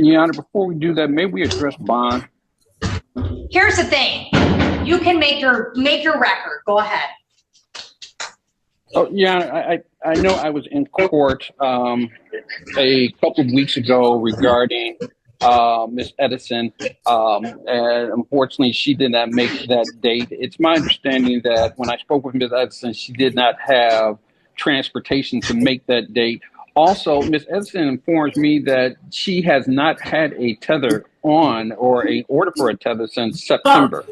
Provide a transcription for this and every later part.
Your Honor, before we do that, may we address bond? Here's the thing. You can make your record. Go ahead. Oh, yeah, I know I was in court a couple of weeks ago regarding Miss Edison, and unfortunately, she did not make that date. It's my understanding that when I spoke with Miss Edison, she did not have transportation to make that date. Also, Miss Edison informs me that she has not had a tether on or a order for a tether since September.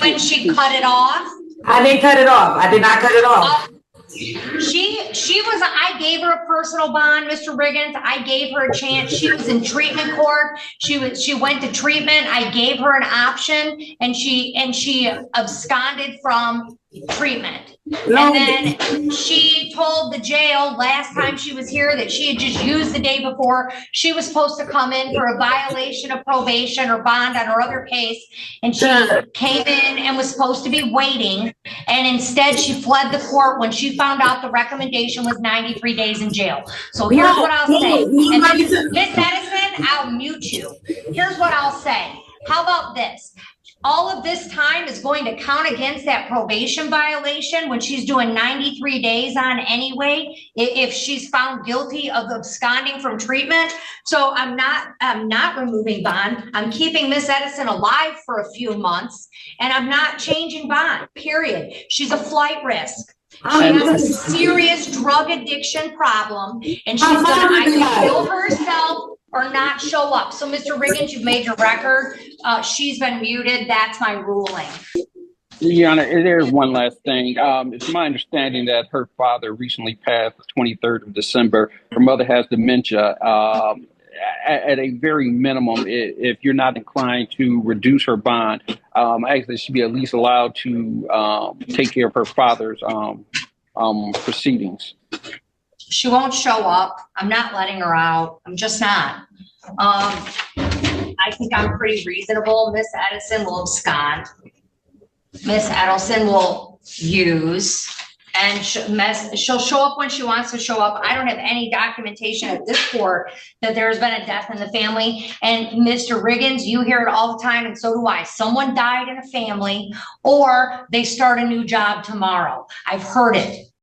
When she cut it off? I didn't cut it off. I did not cut it off. I gave her a personal bond, Mr. Riggins. I gave her a chance. She was in treatment court. She went to treatment. I gave her an option, and she absconded from treatment. And then she told the jail last time she was here that she had just used the day before. She was supposed to come in for a violation of probation or bond on her other case, and she came in and was supposed to be waiting, and instead she fled the court when she found out the recommendation was 93 days in jail. So here's what I'll say. And then, Miss Edison, I'll mute you. Here's what I'll say. How about this? All of this time is going to count against that probation violation when she's doing 93 days on anyway, if she's found guilty of absconding from treatment. So I'm not removing bond. I'm keeping Miss Edison alive for a few months, and I'm not changing bond, period. She's a flight risk. She has a serious drug addiction problem, and she's gonna either kill herself or not show up. So, Mr. Riggins, you've made your record. She's been muted. That's my ruling. Your Honor, there's one last thing. It's my understanding that her father recently passed the 23rd of December. Her mother has dementia. At a very minimum, if you're not inclined to reduce her bond, actually she should be at least allowed to take care of her father's proceedings. She won't show up. I'm not letting her out. I'm just not. I think I'm pretty reasonable. Miss Edison will abscond. Miss Edelson will use, and she'll show up when she wants to show up. I don't have any documentation at this court that there's been a death in the family. And Mr. Riggins, you hear it all the time, and so do I. Someone died in a family, or they start a new job tomorrow. I've heard it.